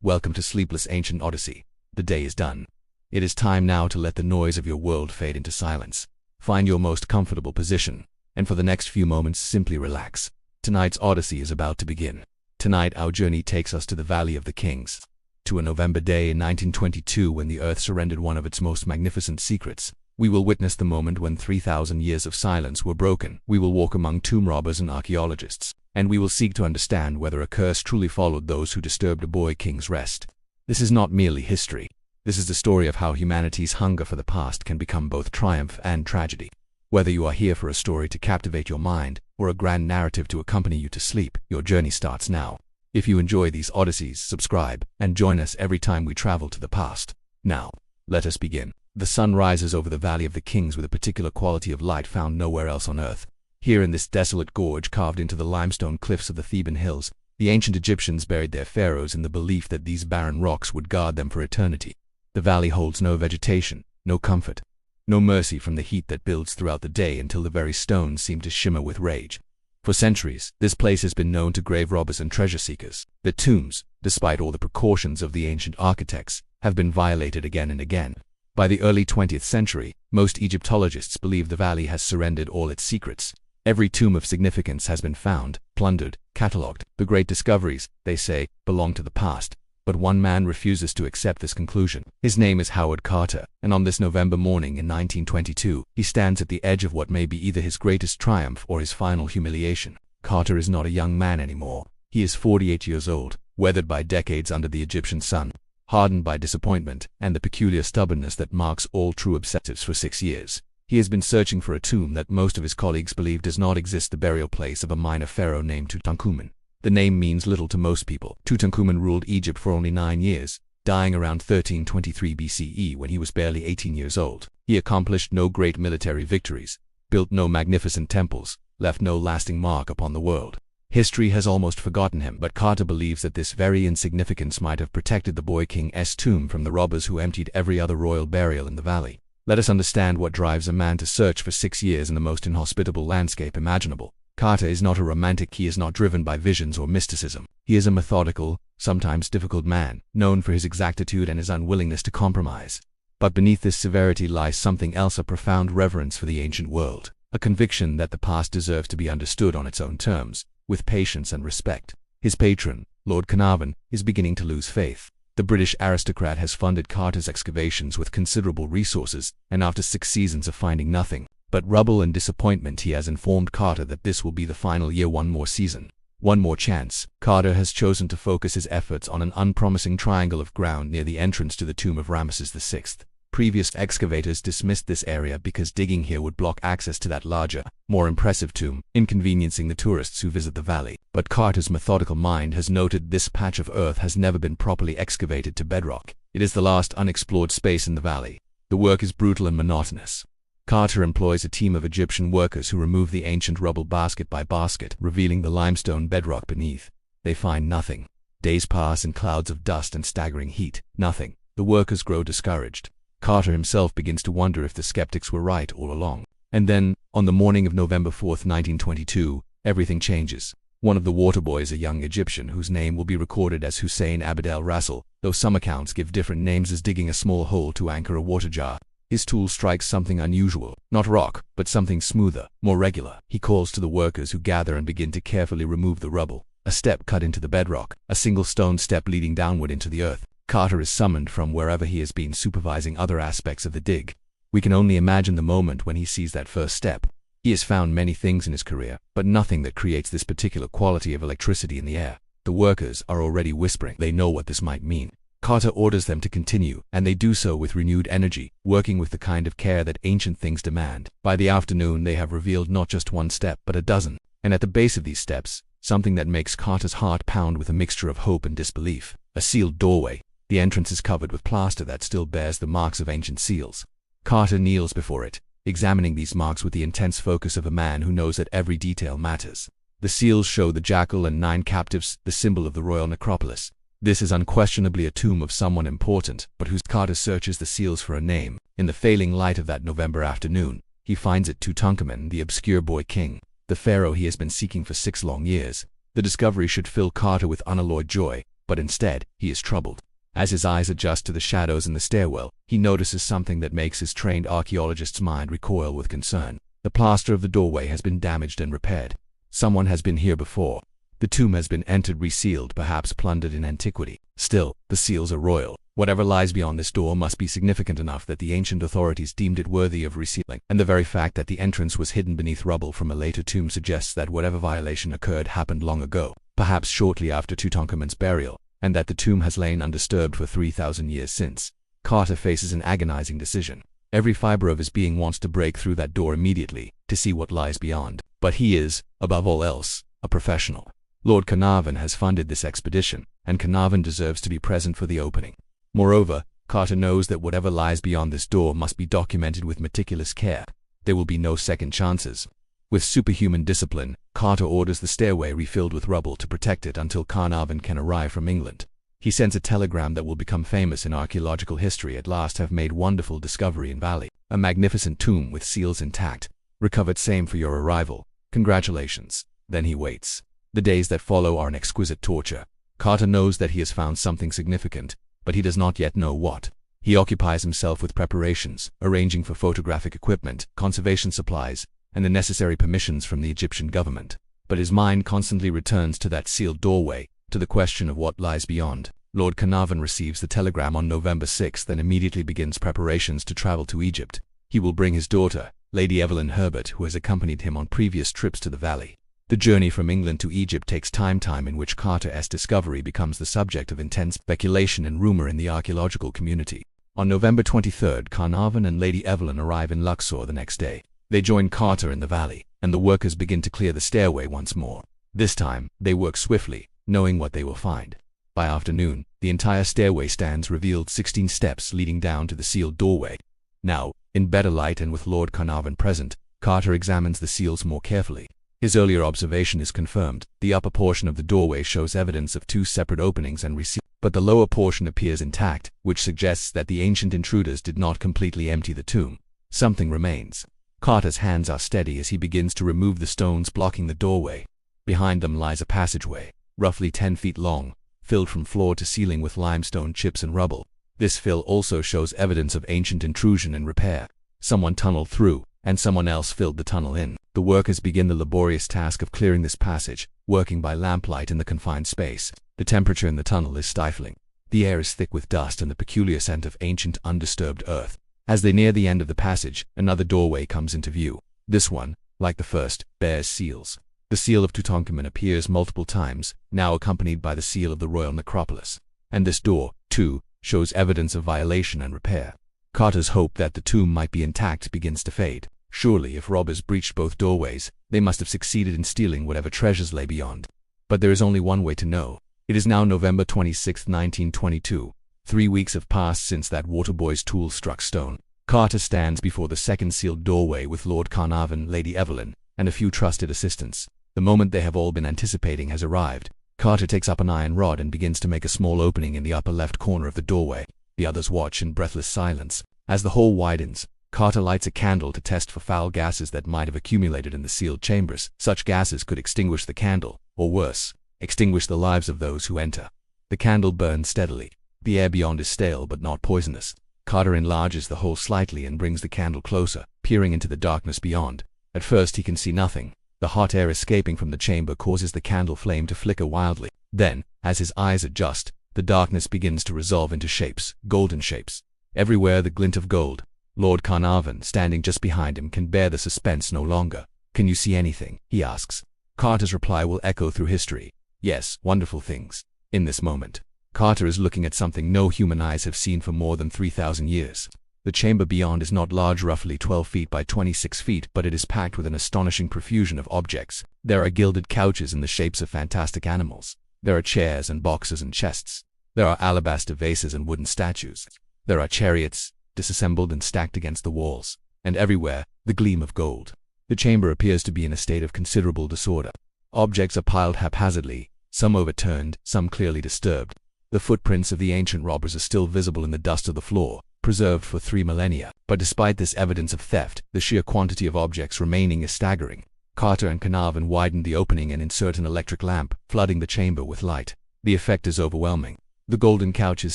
Welcome to Sleepless Ancient Odyssey. The day is done. It is time now to let the noise of your world fade into silence. Find your most comfortable position, and for the next few moments simply relax. Tonight's Odyssey is about to begin. Tonight our journey takes us to the Valley of the Kings, to a November day in 1922 when the Earth surrendered one of its most magnificent secrets. We will witness the moment when 3,000 years of silence were broken. We will walk among tomb robbers and archaeologists, and we will seek to understand whether a curse truly followed those who disturbed a boy king's rest. This is not merely history. This is the story of how humanity's hunger for the past can become both triumph and tragedy. Whether you are here for a story to captivate your mind, or a grand narrative to accompany you to sleep, your journey starts now. If you enjoy these odysseys, subscribe, and join us every time we travel to the past. Now, let us begin. The sun rises over the Valley of the Kings with a particular quality of light found nowhere else on Earth. Here in this desolate gorge carved into the limestone cliffs of the Theban hills, the ancient Egyptians buried their pharaohs in the belief that these barren rocks would guard them for eternity. The valley holds no vegetation, no comfort, no mercy from the heat that builds throughout the day until the very stones seem to shimmer with rage. For centuries, this place has been known to grave robbers and treasure seekers. The tombs, despite all the precautions of the ancient architects, have been violated again and again. By the early 20th century, most Egyptologists believe the valley has surrendered all its secrets. Every tomb of significance has been found, plundered, catalogued. The great discoveries, they say, belong to the past. But one man refuses to accept this conclusion. His name is Howard Carter, and on this November morning in 1922, he stands at the edge of what may be either his greatest triumph or his final humiliation. Carter is not a young man anymore. He is 48 years old, weathered by decades under the Egyptian sun, hardened by disappointment and the peculiar stubbornness that marks all true obsessives. For 6 years, he has been searching for a tomb that most of his colleagues believe does not exist, the burial place of a minor pharaoh named Tutankhamun. The name means little to most people. Tutankhamun ruled Egypt for only 9 years, dying around 1323 BCE when he was barely 18 years old. He accomplished no great military victories, built no magnificent temples, left no lasting mark upon the world. History has almost forgotten him, but Carter believes that this very insignificance might have protected the boy king's tomb from the robbers who emptied every other royal burial in the valley. Let us understand what drives a man to search for 6 years in the most inhospitable landscape imaginable. Carter is not a romantic. He is not driven by visions or mysticism. He is a methodical, sometimes difficult man, known for his exactitude and his unwillingness to compromise. But beneath this severity lies something else, a profound reverence for the ancient world, a conviction that the past deserves to be understood on its own terms, with patience and respect. His patron, Lord Carnarvon, is beginning to lose faith. The British aristocrat has funded Carter's excavations with considerable resources, and after 6 seasons of finding nothing but rubble and disappointment, he has informed Carter that this will be the final year. One more season, one more chance. Carter has chosen to focus his efforts on an unpromising triangle of ground near the entrance to the tomb of Ramesses VI. Previous excavators dismissed this area because digging here would block access to that larger, more impressive tomb, inconveniencing the tourists who visit the valley. But Carter's methodical mind has noted this patch of earth has never been properly excavated to bedrock. It is the last unexplored space in the valley. The work is brutal and monotonous. Carter employs a team of Egyptian workers who remove the ancient rubble basket by basket, revealing the limestone bedrock beneath. They find nothing. Days pass in clouds of dust and staggering heat. Nothing. The workers grow discouraged. Carter himself begins to wonder if the skeptics were right all along. And then, on the morning of November 4th, 1922, everything changes. One of the water boys, a young Egyptian whose name will be recorded as Hussein Abd el-Rasul, though some accounts give different names, is digging a small hole to anchor a water jar. His tool strikes something unusual, not rock, but something smoother, more regular. He calls to the workers who gather and begin to carefully remove the rubble. A step cut into the bedrock, a single stone step leading downward into the earth. Carter is summoned from wherever he has been supervising other aspects of the dig. We can only imagine the moment when he sees that first step. He has found many things in his career, but nothing that creates this particular quality of electricity in the air. The workers are already whispering. They know what this might mean. Carter orders them to continue, and they do so with renewed energy, working with the kind of care that ancient things demand. By the afternoon, they have revealed not just one step, but a dozen. And at the base of these steps, something that makes Carter's heart pound with a mixture of hope and disbelief. A sealed doorway. The entrance is covered with plaster that still bears the marks of ancient seals. Carter kneels before it, examining these marks with the intense focus of a man who knows that every detail matters. The seals show the jackal and 9 captives, the symbol of the royal necropolis. This is unquestionably a tomb of someone important, but whose Carter searches the seals for a name. In the failing light of that November afternoon, he finds it Tutankhamun, the obscure boy king, the pharaoh he has been seeking for 6 long years. The discovery should fill Carter with unalloyed joy, but instead, he is troubled. As his eyes adjust to the shadows in the stairwell, he notices something that makes his trained archaeologist's mind recoil with concern. The plaster of the doorway has been damaged and repaired. Someone has been here before. The tomb has been entered resealed, perhaps plundered in antiquity. Still, the seals are royal. Whatever lies beyond this door must be significant enough that the ancient authorities deemed it worthy of resealing, and the very fact that the entrance was hidden beneath rubble from a later tomb suggests that whatever violation occurred happened long ago, perhaps shortly after Tutankhamun's burial, and that the tomb has lain undisturbed for 3,000 years since. Carter faces an agonizing decision. Every fiber of his being wants to break through that door immediately, to see what lies beyond. But he is, above all else, a professional. Lord Carnarvon has funded this expedition, and Carnarvon deserves to be present for the opening. Moreover, Carter knows that whatever lies beyond this door must be documented with meticulous care. There will be no second chances. With superhuman discipline, Carter orders the stairway refilled with rubble to protect it until Carnarvon can arrive from England. He sends a telegram that will become famous in archaeological history. At last have made wonderful discovery in valley. A magnificent tomb with seals intact. Recovered same for your arrival. Congratulations. Then he waits. The days that follow are an exquisite torture. Carter knows that he has found something significant, but he does not yet know what. He occupies himself with preparations, arranging for photographic equipment, conservation supplies, and the necessary permissions from the Egyptian government. But his mind constantly returns to that sealed doorway, to the question of what lies beyond. Lord Carnarvon receives the telegram on November 6th and immediately begins preparations to travel to Egypt. He will bring his daughter, Lady Evelyn Herbert, who has accompanied him on previous trips to the valley. The journey from England to Egypt takes time in which Carter's discovery becomes the subject of intense speculation and rumor in the archaeological community. On November 23rd, Carnarvon and Lady Evelyn arrive in Luxor the next day. They join Carter in the valley, and the workers begin to clear the stairway once more. This time, they work swiftly, knowing what they will find. By afternoon, the entire stairway stands revealed, 16 steps leading down to the sealed doorway. Now, in better light and with Lord Carnarvon present, Carter examines the seals more carefully. His earlier observation is confirmed. The upper portion of the doorway shows evidence of 2 separate openings and reseals, but the lower portion appears intact, which suggests that the ancient intruders did not completely empty the tomb. Something remains. Carter's hands are steady as he begins to remove the stones blocking the doorway. Behind them lies a passageway, roughly 10 feet long, filled from floor to ceiling with limestone chips and rubble. This fill also shows evidence of ancient intrusion and repair. Someone tunneled through, and someone else filled the tunnel in. The workers begin the laborious task of clearing this passage, working by lamplight in the confined space. The temperature in the tunnel is stifling. The air is thick with dust and the peculiar scent of ancient, undisturbed earth. As they near the end of the passage, another doorway comes into view. This one, like the first, bears seals. The seal of Tutankhamun appears multiple times, now accompanied by the seal of the royal necropolis. And this door, too, shows evidence of violation and repair. Carter's hope that the tomb might be intact begins to fade. Surely, if robbers breached both doorways, they must have succeeded in stealing whatever treasures lay beyond. But there is only one way to know. It is now November 26, 1922. 3 weeks have passed since that waterboy's tool struck stone. Carter stands before the second sealed doorway with Lord Carnarvon, Lady Evelyn, and a few trusted assistants. The moment they have all been anticipating has arrived. Carter takes up an iron rod and begins to make a small opening in the upper left corner of the doorway. The others watch in breathless silence. As the hole widens, Carter lights a candle to test for foul gases that might have accumulated in the sealed chambers. Such gases could extinguish the candle, or worse, extinguish the lives of those who enter. The candle burns steadily. The air beyond is stale but not poisonous. Carter enlarges the hole slightly and brings the candle closer, peering into the darkness beyond. At first he can see nothing. The hot air escaping from the chamber causes the candle flame to flicker wildly. Then, as his eyes adjust, the darkness begins to resolve into shapes, golden shapes. Everywhere the glint of gold. Lord Carnarvon, standing just behind him, can bear the suspense no longer. "Can you see anything?" he asks. Carter's reply will echo through history. "Yes, wonderful things." In this moment, Carter is looking at something no human eyes have seen for more than 3,000 years. The chamber beyond is not large, roughly 12 feet by 26 feet, but it is packed with an astonishing profusion of objects. There are gilded couches in the shapes of fantastic animals. There are chairs and boxes and chests. There are alabaster vases and wooden statues. There are chariots, disassembled and stacked against the walls. And everywhere, the gleam of gold. The chamber appears to be in a state of considerable disorder. Objects are piled haphazardly, some overturned, some clearly disturbed. The footprints of the ancient robbers are still visible in the dust of the floor, preserved for 3 millennia. But despite this evidence of theft, the sheer quantity of objects remaining is staggering. Carter and Carnarvon widen the opening and insert an electric lamp, flooding the chamber with light. The effect is overwhelming. The golden couches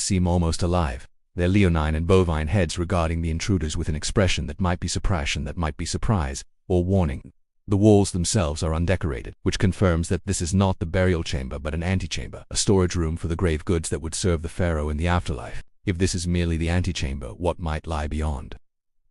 seem almost alive, their leonine and bovine heads regarding the intruders with an expression that might be surprise, or warning. The walls themselves are undecorated, which confirms that this is not the burial chamber but an antechamber, a storage room for the grave goods that would serve the pharaoh in the afterlife. If this is merely the antechamber, what might lie beyond?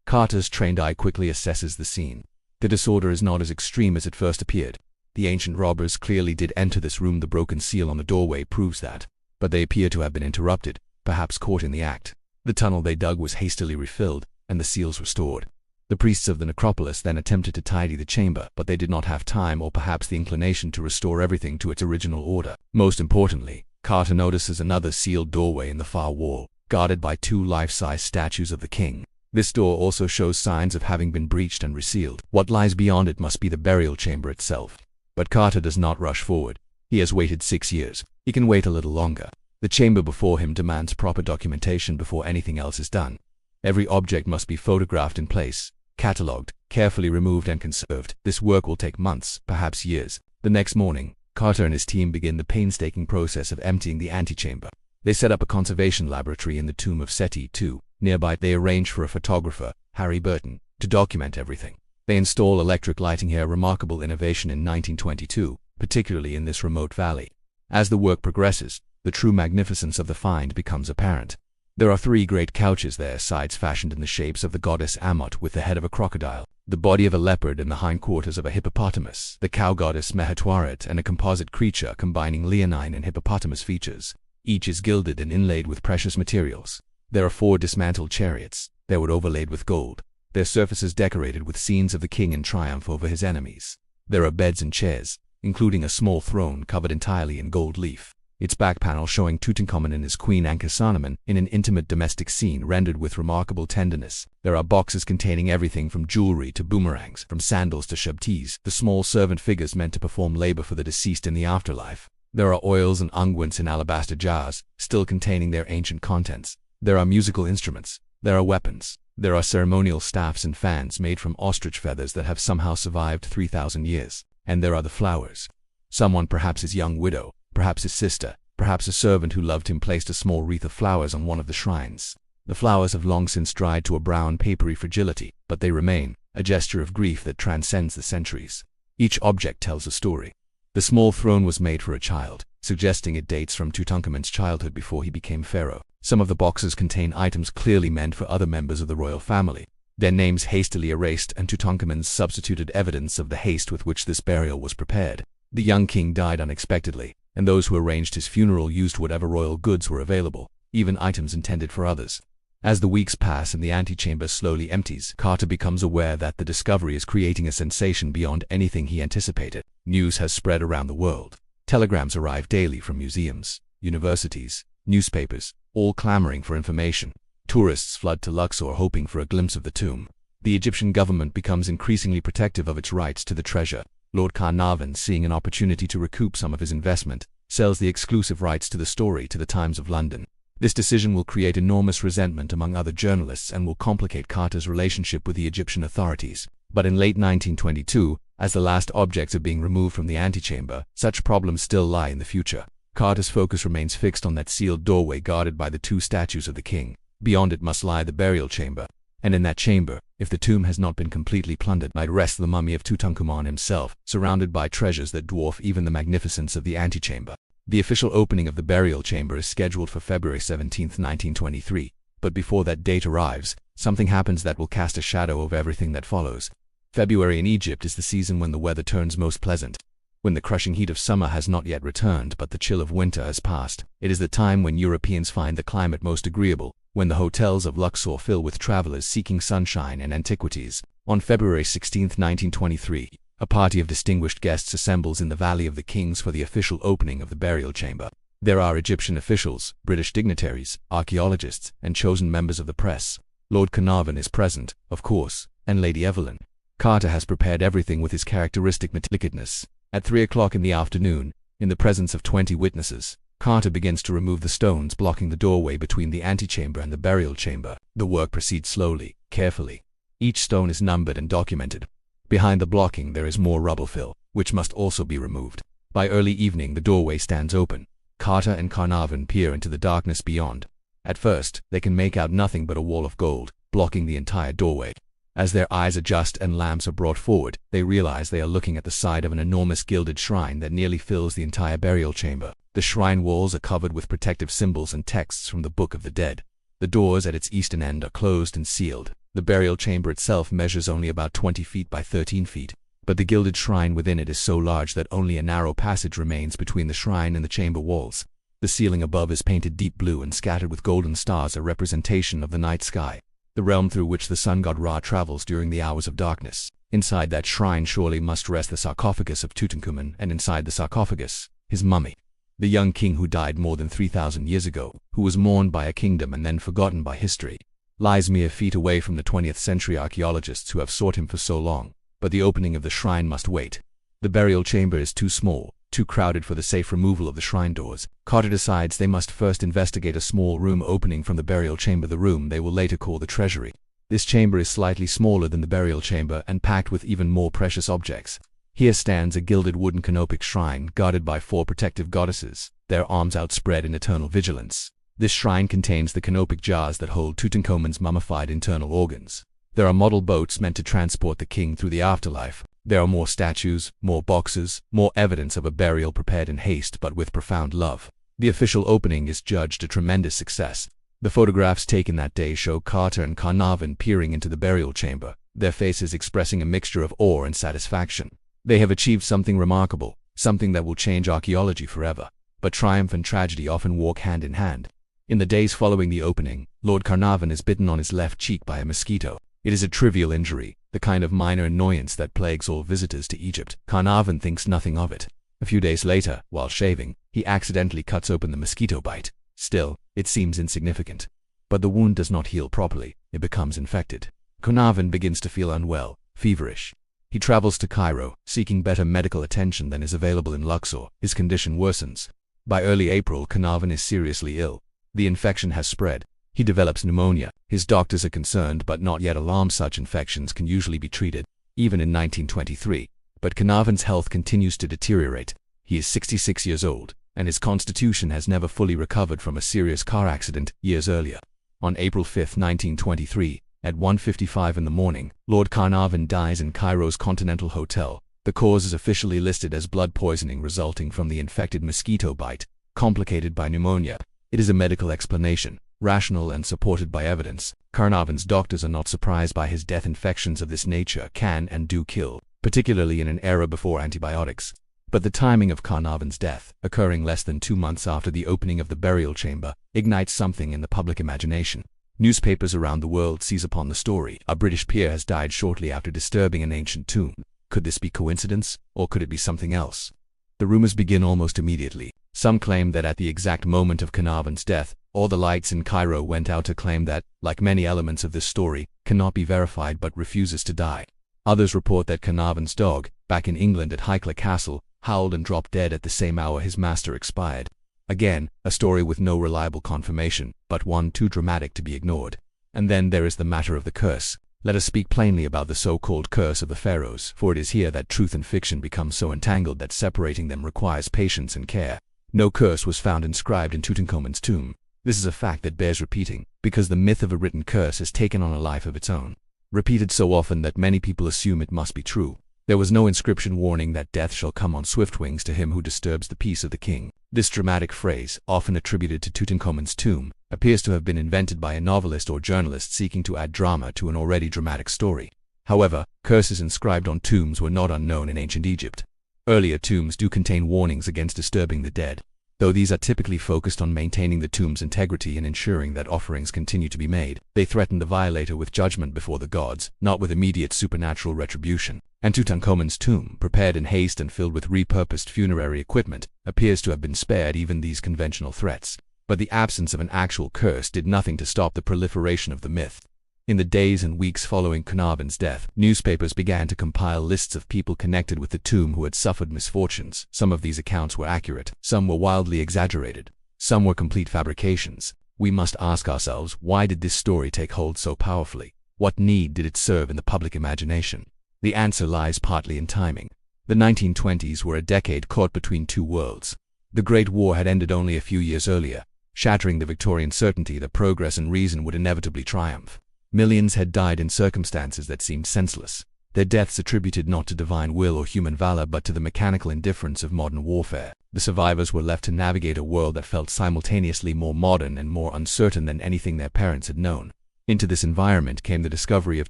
Carter's trained eye quickly assesses the scene. The disorder is not as extreme as it first appeared. The ancient robbers clearly did enter this room. The broken seal on the doorway proves that, but they appear to have been interrupted, perhaps caught in the act. The tunnel they dug was hastily refilled, and the seals restored. The priests of the necropolis then attempted to tidy the chamber, but they did not have time or perhaps the inclination to restore everything to its original order. Most importantly, Carter notices another sealed doorway in the far wall, guarded by 2 life-size statues of the king. This door also shows signs of having been breached and resealed. What lies beyond it must be the burial chamber itself. But Carter does not rush forward. He has waited 6 years. He can wait a little longer. The chamber before him demands proper documentation before anything else is done. Every object must be photographed in place, catalogued, carefully removed and conserved. This work will take months, perhaps years. The next morning, Carter and his team begin the painstaking process of emptying the antechamber. They set up a conservation laboratory in the tomb of Seti II. Nearby, they arrange for a photographer, Harry Burton, to document everything. They install electric lighting here, a remarkable innovation in 1922, particularly in this remote valley. As the work progresses, the true magnificence of the find becomes apparent. There are 3 great couches there, sides fashioned in the shapes of the goddess Amut with the head of a crocodile, the body of a leopard and the hindquarters of a hippopotamus, the cow goddess Mehetuaret, and a composite creature combining leonine and hippopotamus features. Each is gilded and inlaid with precious materials. There are 4 dismantled chariots. They were overlaid with gold, their surfaces decorated with scenes of the king in triumph over his enemies. There are beds and chairs, including a small throne covered entirely in gold leaf, its back panel showing Tutankhamun and his queen Ankhesenamun in an intimate domestic scene rendered with remarkable tenderness. There are boxes containing everything from jewelry to boomerangs, from sandals to shabtis, the small servant figures meant to perform labor for the deceased in the afterlife. There are oils and unguents in alabaster jars, still containing their ancient contents. There are musical instruments. There are weapons. There are ceremonial staffs and fans made from ostrich feathers that have somehow survived 3,000 years. And there are the flowers. Someone, perhaps his young widow, perhaps his sister, perhaps a servant who loved him, placed a small wreath of flowers on one of the shrines. The flowers have long since dried to a brown papery fragility, but they remain, a gesture of grief that transcends the centuries. Each object tells a story. The small throne was made for a child, suggesting it dates from Tutankhamun's childhood before he became pharaoh. Some of the boxes contain items clearly meant for other members of the royal family, their names hastily erased, and Tutankhamun's substituted evidence of the haste with which this burial was prepared. The young king died unexpectedly, and those who arranged his funeral used whatever royal goods were available, even items intended for others. As the weeks pass and the antechamber slowly empties, Carter becomes aware that the discovery is creating a sensation beyond anything he anticipated. News has spread around the world. Telegrams arrive daily from museums, universities, newspapers, all clamoring for information. Tourists flood to Luxor hoping for a glimpse of the tomb. The Egyptian government becomes increasingly protective of its rights to the treasure. Lord Carnarvon, seeing an opportunity to recoup some of his investment, sells the exclusive rights to the story to the Times of London. This decision will create enormous resentment among other journalists and will complicate Carter's relationship with the Egyptian authorities. But in late 1922, as the last objects are being removed from the antechamber, such problems still lie in the future. Carter's focus remains fixed on that sealed doorway guarded by the 2 statues of the king. Beyond it must lie the burial chamber. And in that chamber, if the tomb has not been completely plundered, might rest the mummy of Tutankhamun himself, surrounded by treasures that dwarf even the magnificence of the antechamber. The official opening of the burial chamber is scheduled for February 17, 1923. But before that date arrives, something happens that will cast a shadow over everything that follows. February in Egypt is the season when the weather turns most pleasant. When the crushing heat of summer has not yet returned but the chill of winter has passed, it is the time when Europeans find the climate most agreeable, when the hotels of Luxor fill with travelers seeking sunshine and antiquities. On February 16, 1923, a party of distinguished guests assembles in the Valley of the Kings for the official opening of the burial chamber. There are Egyptian officials, British dignitaries, archaeologists, and chosen members of the press. Lord Carnarvon is present, of course, and Lady Evelyn. Carter has prepared everything with his characteristic meticulousness. At 3 o'clock in the afternoon, in the presence of 20 witnesses, Carter begins to remove the stones blocking the doorway between the antechamber and the burial chamber. The work proceeds slowly, carefully. Each stone is numbered and documented. Behind the blocking there is more rubble fill, which must also be removed. By early evening the doorway stands open. Carter and Carnarvon peer into the darkness beyond. At first, they can make out nothing but a wall of gold, blocking the entire doorway. As their eyes adjust and lamps are brought forward, they realize they are looking at the side of an enormous gilded shrine that nearly fills the entire burial chamber. The shrine walls are covered with protective symbols and texts from the Book of the Dead. The doors at its eastern end are closed and sealed. The burial chamber itself measures only about 20 feet by 13 feet, but the gilded shrine within it is so large that only a narrow passage remains between the shrine and the chamber walls. The ceiling above is painted deep blue and scattered with golden stars, a representation of the night sky, the realm through which the sun god Ra travels during the hours of darkness. Inside that shrine surely must rest the sarcophagus of Tutankhamun, and inside the sarcophagus, his mummy. The young king who died more than 3,000 years ago, who was mourned by a kingdom and then forgotten by history, lies mere feet away from the 20th century archaeologists who have sought him for so long. But the opening of the shrine must wait. The burial chamber is too small, too crowded for the safe removal of the shrine doors. Carter decides they must first investigate a small room opening from the burial chamber, the room they will later call the treasury. This chamber is slightly smaller than the burial chamber and packed with even more precious objects. Here stands a gilded wooden canopic shrine guarded by 4 protective goddesses, their arms outspread in eternal vigilance. This shrine contains the canopic jars that hold Tutankhamun's mummified internal organs. There are model boats meant to transport the king through the afterlife. There are more statues, more boxes, more evidence of a burial prepared in haste but with profound love. The official opening is judged a tremendous success. The photographs taken that day show Carter and Carnarvon peering into the burial chamber, their faces expressing a mixture of awe and satisfaction. They have achieved something remarkable, something that will change archaeology forever. But triumph and tragedy often walk hand in hand. In the days following the opening, Lord Carnarvon is bitten on his left cheek by a mosquito. It is a trivial injury, the kind of minor annoyance that plagues all visitors to Egypt. Carnarvon thinks nothing of it. A few days later, while shaving, he accidentally cuts open the mosquito bite. Still, it seems insignificant. But the wound does not heal properly. It becomes infected. Carnarvon begins to feel unwell, feverish. He travels to Cairo, seeking better medical attention than is available in Luxor. His condition worsens. By early April, Carnarvon is seriously ill. The infection has spread. He develops pneumonia. His doctors are concerned but not yet alarmed. Such infections can usually be treated, even in 1923. But Carnarvon's health continues to deteriorate. He is 66 years old, and his constitution has never fully recovered from a serious car accident years earlier. On April 5, 1923, at 1:55 in the morning, Lord Carnarvon dies in Cairo's Continental Hotel. The cause is officially listed as blood poisoning resulting from the infected mosquito bite, complicated by pneumonia. It is a medical explanation, rational and supported by evidence. Carnarvon's doctors are not surprised by his death. Infections of this nature can and do kill, particularly in an era before antibiotics. But the timing of Carnarvon's death, occurring less than 2 months after the opening of the burial chamber, ignites something in the public imagination. Newspapers around the world seize upon the story. A British peer has died shortly after disturbing an ancient tomb. Could this be coincidence, or could it be something else? The rumors begin almost immediately. Some claim that at the exact moment of Carnarvon's death, all the lights in Cairo went out. A claim that, like many elements of this story, cannot be verified but refuses to die. Others report that Carnarvon's dog, back in England at Highclere Castle, howled and dropped dead at the same hour his master expired. Again, a story with no reliable confirmation, but one too dramatic to be ignored. And then there is the matter of the curse. Let us speak plainly about the so-called curse of the Pharaohs, for it is here that truth and fiction become so entangled that separating them requires patience and care. No curse was found inscribed in Tutankhamun's tomb. This is a fact that bears repeating, because the myth of a written curse has taken on a life of its own. Repeated so often that many people assume it must be true. There was no inscription warning that death shall come on swift wings to him who disturbs the peace of the king. This dramatic phrase, often attributed to Tutankhamun's tomb, appears to have been invented by a novelist or journalist seeking to add drama to an already dramatic story. However, curses inscribed on tombs were not unknown in ancient Egypt. Earlier tombs do contain warnings against disturbing the dead, though these are typically focused on maintaining the tomb's integrity and ensuring that offerings continue to be made. They threaten the violator with judgment before the gods, not with immediate supernatural retribution. And Tutankhamun's tomb, prepared in haste and filled with repurposed funerary equipment, appears to have been spared even these conventional threats. But the absence of an actual curse did nothing to stop the proliferation of the myth. In the days and weeks following Carnarvon's death, newspapers began to compile lists of people connected with the tomb who had suffered misfortunes. Some of these accounts were accurate, some were wildly exaggerated, some were complete fabrications. We must ask ourselves, why did this story take hold so powerfully? What need did it serve in the public imagination? The answer lies partly in timing. The 1920s were a decade caught between two worlds. The Great War had ended only a few years earlier, shattering the Victorian certainty that progress and reason would inevitably triumph. Millions had died in circumstances that seemed senseless, their deaths attributed not to divine will or human valor but to the mechanical indifference of modern warfare. The survivors were left to navigate a world that felt simultaneously more modern and more uncertain than anything their parents had known. Into this environment came the discovery of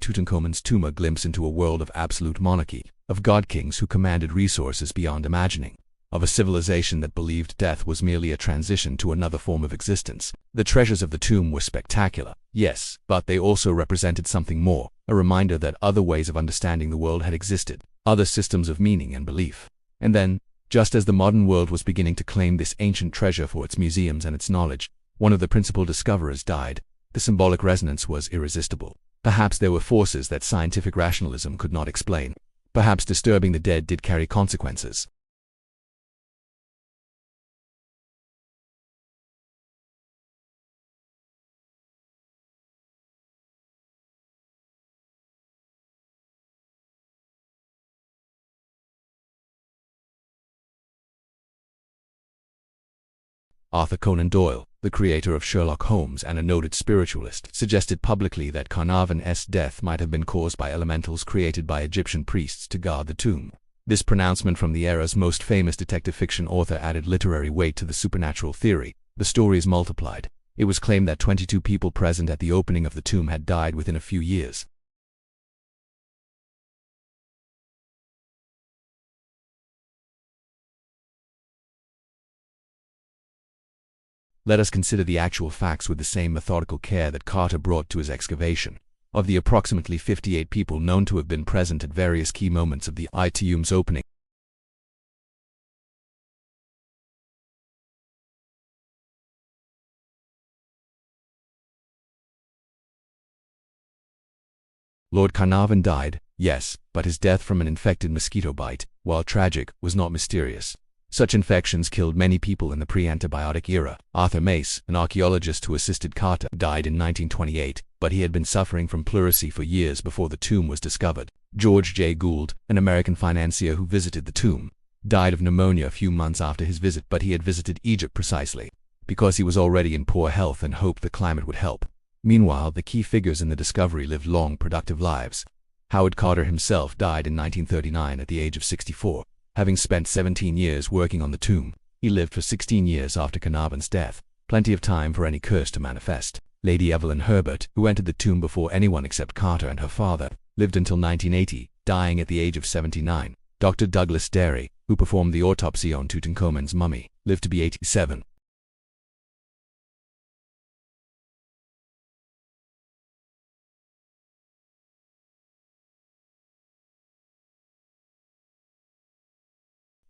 Tutankhamun's tomb, a glimpse into a world of absolute monarchy, of god-kings who commanded resources beyond imagining, of a civilization that believed death was merely a transition to another form of existence. The treasures of the tomb were spectacular, yes, but they also represented something more, a reminder that other ways of understanding the world had existed, other systems of meaning and belief. And then, just as the modern world was beginning to claim this ancient treasure for its museums and its knowledge, one of the principal discoverers died. The symbolic resonance was irresistible. Perhaps there were forces that scientific rationalism could not explain. Perhaps disturbing the dead did carry consequences. Arthur Conan Doyle, the creator of Sherlock Holmes and a noted spiritualist, suggested publicly that Carnarvon's death might have been caused by elementals created by Egyptian priests to guard the tomb. This pronouncement from the era's most famous detective fiction author added literary weight to the supernatural theory. The stories multiplied. It was claimed that 22 people present at the opening of the tomb had died within a few years. Let us consider the actual facts with the same methodical care that Carter brought to his excavation. Of the approximately 58 people known to have been present at various key moments of the tomb's opening, Lord Carnarvon died, yes, but his death from an infected mosquito bite, while tragic, was not mysterious. Such infections killed many people in the pre-antibiotic era. Arthur Mace, an archaeologist who assisted Carter, died in 1928, but he had been suffering from pleurisy for years before the tomb was discovered. George J. Gould, an American financier who visited the tomb, died of pneumonia a few months after his visit, but he had visited Egypt precisely because he was already in poor health and hoped the climate would help. Meanwhile, the key figures in the discovery lived long, productive lives. Howard Carter himself died in 1939 at the age of 64. Having spent 17 years working on the tomb, he lived for 16 years after Carnarvon's death, plenty of time for any curse to manifest. Lady Evelyn Herbert, who entered the tomb before anyone except Carter and her father, lived until 1980, dying at the age of 79. Dr. Douglas Derry, who performed the autopsy on Tutankhamun's mummy, lived to be 87.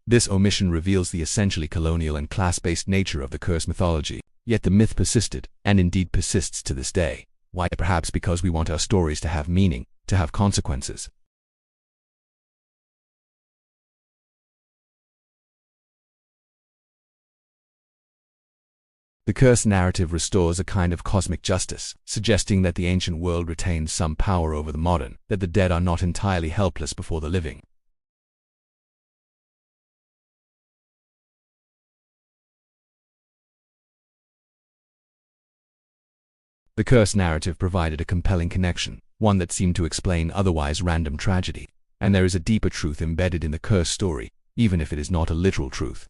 This omission reveals the essentially colonial and class-based nature of the curse mythology. Yet the myth persisted, and indeed persists to this day. Why? Perhaps because we want our stories to have meaning, to have consequences. The curse narrative restores a kind of cosmic justice, suggesting that the ancient world retains some power over the modern, that the dead are not entirely helpless before the living. The curse narrative provided a compelling connection, one that seemed to explain otherwise random tragedy. And there is a deeper truth embedded in the curse story, even if it is not a literal truth.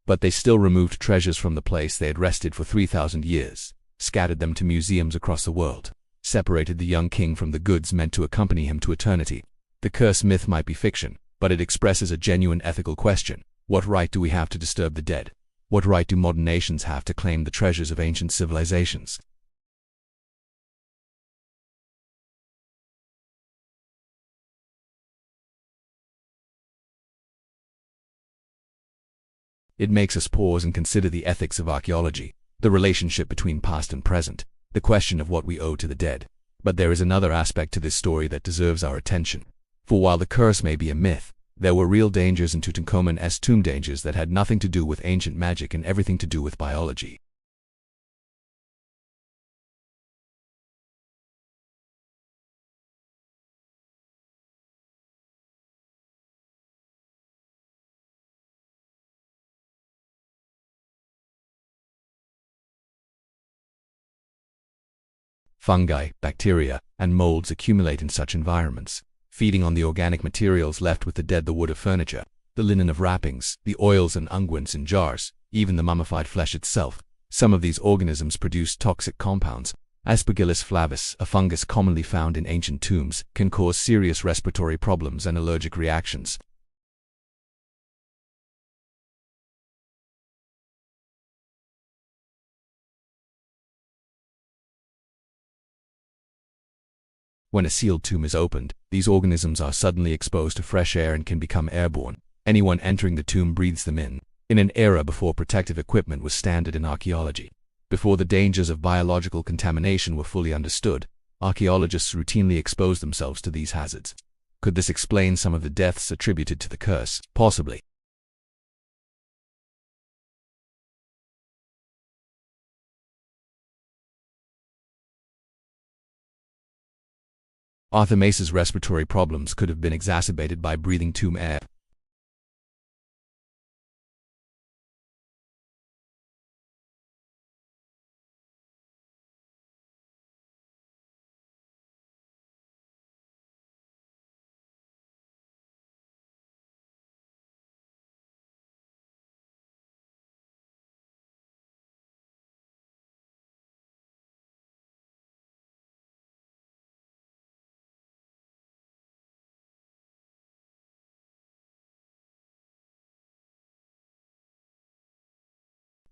But they still removed treasures from the place they had rested for 3,000 years, scattered them to museums across the world, separated the young king from the goods meant to accompany him to eternity. The curse myth might be fiction, but it expresses a genuine ethical question. What right do we have to disturb the dead? What right do modern nations have to claim the treasures of ancient civilizations? It makes us pause and consider the ethics of archaeology, the relationship between past and present, the question of what we owe to the dead. But there is another aspect to this story that deserves our attention. For while the curse may be a myth, there were real dangers in Tutankhamun's tomb, dangers that had nothing to do with ancient magic and everything to do with biology. Fungi, bacteria, and molds accumulate in such environments, feeding on the organic materials left with the dead, the wood of furniture, the linen of wrappings, the oils and unguents in jars, even the mummified flesh itself. Some of these organisms produce toxic compounds. Aspergillus flavus, a fungus commonly found in ancient tombs, can cause serious respiratory problems and allergic reactions. When a sealed tomb is opened, these organisms are suddenly exposed to fresh air and can become airborne. Anyone entering the tomb breathes them in an era before protective equipment was standard in archaeology. Before the dangers of biological contamination were fully understood, archaeologists routinely exposed themselves to these hazards. Could this explain some of the deaths attributed to the curse? Possibly. Arthur Mace's respiratory problems could have been exacerbated by breathing tomb air.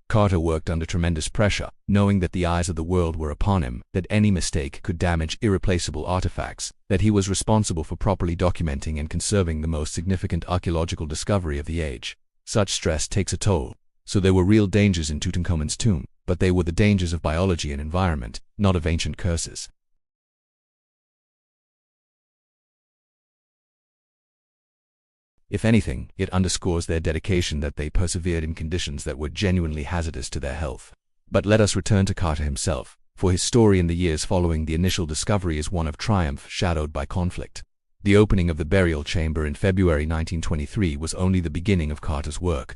Carter worked under tremendous pressure, knowing that the eyes of the world were upon him, that any mistake could damage irreplaceable artifacts, that he was responsible for properly documenting and conserving the most significant archaeological discovery of the age. Such stress takes a toll. So there were real dangers in Tutankhamun's tomb, but they were the dangers of biology and environment, not of ancient curses. If anything, it underscores their dedication that they persevered in conditions that were genuinely hazardous to their health. But let us return to Carter himself, for his story in the years following the initial discovery is one of triumph shadowed by conflict. The opening of the burial chamber in February 1923 was only the beginning of Carter's work.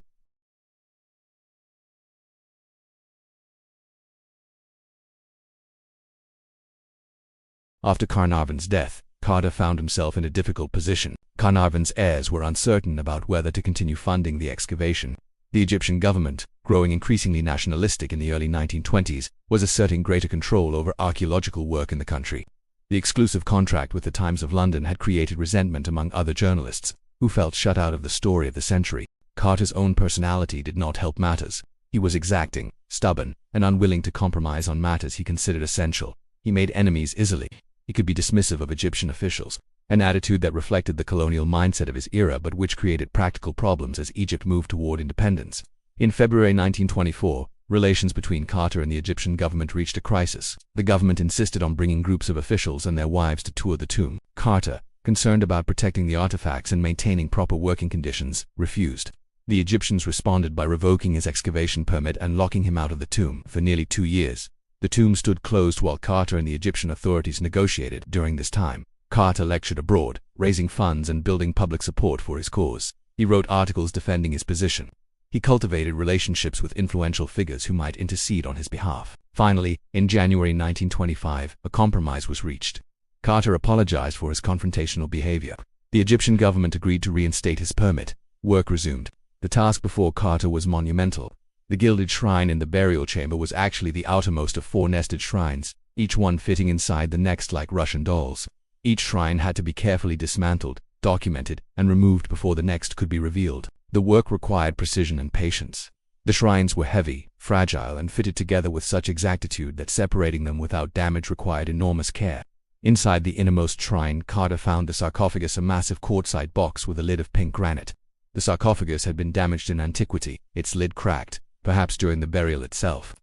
After Carnarvon's death, Carter found himself in a difficult position. Carnarvon's heirs were uncertain about whether to continue funding the excavation. The Egyptian government, growing increasingly nationalistic in the early 1920s, was asserting greater control over archaeological work in the country. The exclusive contract with the Times of London had created resentment among other journalists, who felt shut out of the story of the century. Carter's own personality did not help matters. He was exacting, stubborn, and unwilling to compromise on matters he considered essential. He made enemies easily. He could be dismissive of Egyptian officials, an attitude that reflected the colonial mindset of his era but which created practical problems as Egypt moved toward independence. In February 1924, relations between Carter and the Egyptian government reached a crisis. The government insisted on bringing groups of officials and their wives to tour the tomb. Carter, concerned about protecting the artifacts and maintaining proper working conditions, refused. The Egyptians responded by revoking his excavation permit and locking him out of the tomb for nearly 2 years. The tomb stood closed while Carter and the Egyptian authorities negotiated. During this time, Carter lectured abroad, raising funds and building public support for his cause. He wrote articles defending his position. He cultivated relationships with influential figures who might intercede on his behalf. Finally, in January 1925, a compromise was reached. Carter apologized for his confrontational behavior. The Egyptian government agreed to reinstate his permit. Work resumed. The task before Carter was monumental. The gilded shrine in the burial chamber was actually the outermost of 4 nested shrines, each one fitting inside the next like Russian dolls. Each shrine had to be carefully dismantled, documented, and removed before the next could be revealed. The work required precision and patience. The shrines were heavy, fragile, and fitted together with such exactitude that separating them without damage required enormous care. Inside the innermost shrine, Carter found the sarcophagus, a massive quartzite box with a lid of pink granite. The sarcophagus had been damaged in antiquity, its lid cracked, perhaps during the burial itself.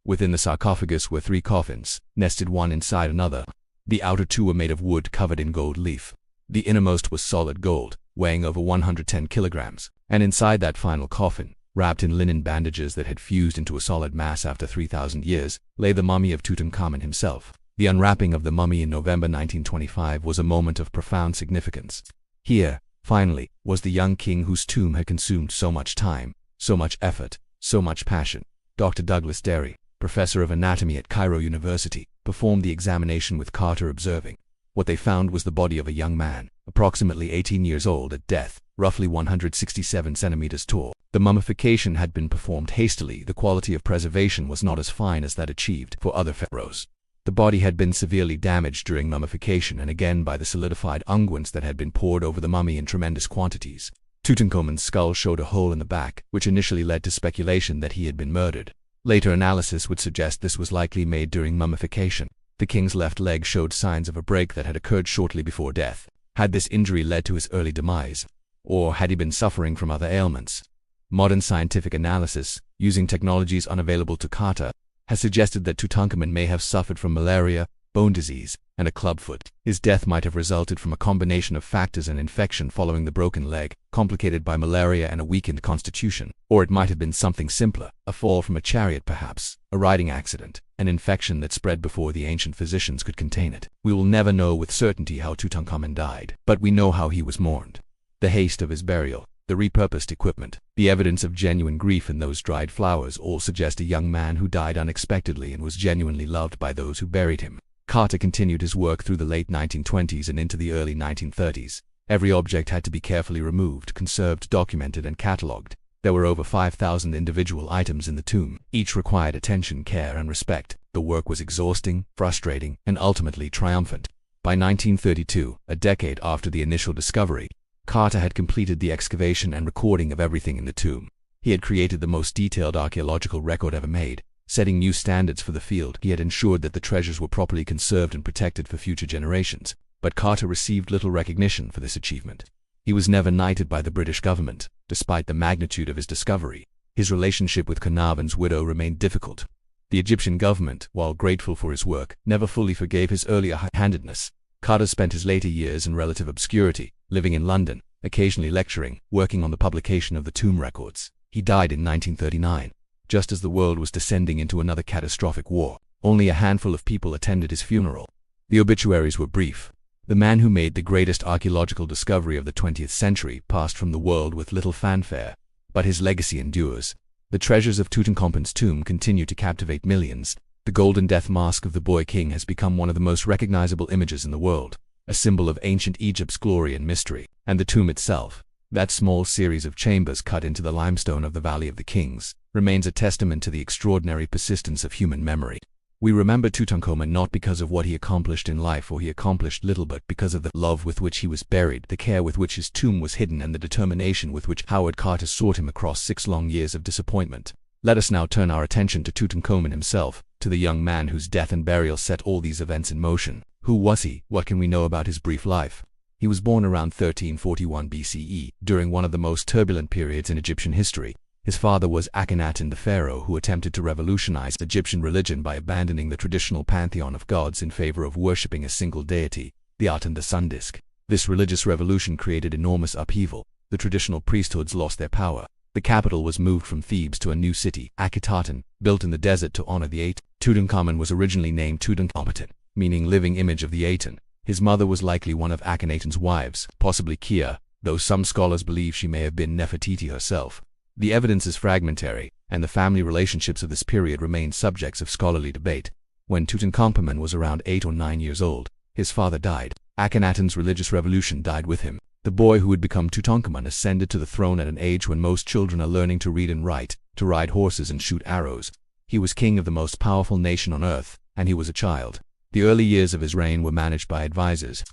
Within the sarcophagus were 3 coffins, nested one inside another. The outer 2 were made of wood covered in gold leaf. The innermost was solid gold, weighing over 110 kilograms, and inside that final coffin, wrapped in linen bandages that had fused into a solid mass after 3,000 years, lay the mummy of Tutankhamun himself. The unwrapping of the mummy in November 1925 was a moment of profound significance. Here, finally, was the young king whose tomb had consumed so much time, so much effort, so much passion. Dr. Douglas Derry, professor of anatomy at Cairo University, performed the examination with Carter observing. What they found was the body of a young man, approximately 18 years old at death, roughly 167 centimeters tall. The mummification had been performed hastily. The quality of preservation was not as fine as that achieved for other pharaohs. The body had been severely damaged during mummification and again by the solidified unguents that had been poured over the mummy in tremendous quantities. Tutankhamun's skull showed a hole in the back, which initially led to speculation that he had been murdered. Later analysis would suggest this was likely made during mummification. The king's left leg showed signs of a break that had occurred shortly before death. Had this injury led to his early demise? Or had he been suffering from other ailments? Modern scientific analysis, using technologies unavailable to Carter, has suggested that Tutankhamun may have suffered from malaria, bone disease, and a clubfoot. His death might have resulted from a combination of factors: an infection following the broken leg, complicated by malaria and a weakened constitution. Or it might have been something simpler: a fall from a chariot perhaps, a riding accident, an infection that spread before the ancient physicians could contain it. We will never know with certainty how Tutankhamun died, but we know how he was mourned. The haste of his burial, the repurposed equipment, the evidence of genuine grief in those dried flowers all suggest a young man who died unexpectedly and was genuinely loved by those who buried him. Carter continued his work through the late 1920s and into the early 1930s. Every object had to be carefully removed, conserved, documented, and catalogued. There were over 5,000 individual items in the tomb. Each required attention, care, and respect. The work was exhausting, frustrating, and ultimately triumphant. By 1932, a decade after the initial discovery, Carter had completed the excavation and recording of everything in the tomb. He had created the most detailed archaeological record ever made. Setting new standards for the field, he had ensured that the treasures were properly conserved and protected for future generations. But Carter received little recognition for this achievement. He was never knighted by the British government, despite the magnitude of his discovery. His relationship with Carnarvon's widow remained difficult. The Egyptian government, while grateful for his work, never fully forgave his earlier high-handedness. Carter spent his later years in relative obscurity, living in London, occasionally lecturing, working on the publication of the tomb records. He died in 1939, just as the world was descending into another catastrophic war. Only a handful of people attended his funeral. The obituaries were brief. The man who made the greatest archaeological discovery of the 20th century passed from the world with little fanfare, but his legacy endures. The treasures of Tutankhamun's tomb continue to captivate millions. The golden death mask of the boy king has become one of the most recognizable images in the world, a symbol of ancient Egypt's glory and mystery. And the tomb itself, that small series of chambers cut into the limestone of the Valley of the Kings, remains a testament to the extraordinary persistence of human memory. We remember Tutankhamun not because of what he accomplished in life, or he accomplished little, but because of the love with which he was buried, the care with which his tomb was hidden, and the determination with which Howard Carter sought him across 6 long years of disappointment. Let us now turn our attention to Tutankhamun himself, to the young man whose death and burial set all these events in motion. Who was he? What can we know about his brief life? He was born around 1341 BCE, during one of the most turbulent periods in Egyptian history. His father was Akhenaten the Pharaoh, who attempted to revolutionize Egyptian religion by abandoning the traditional pantheon of gods in favor of worshipping a single deity, the Aten, the sun disk. This religious revolution created enormous upheaval. The traditional priesthoods lost their power. The capital was moved from Thebes to a new city, Ankhesenamun, built in the desert to honor the Aten. Tutankhamun was originally named Tutankhamun, meaning living image of the Aten. His mother was likely one of Akhenaten's wives, possibly Kia, though some scholars believe she may have been Nefertiti herself. The evidence is fragmentary, and the family relationships of this period remain subjects of scholarly debate. When Tutankhamun was around 8 or 9 years old, his father died. Akhenaten's religious revolution died with him. The boy who would become Tutankhamun ascended to the throne at an age when most children are learning to read and write, to ride horses and shoot arrows. He was king of the most powerful nation on earth, and he was a child. The early years of his reign were managed by advisors.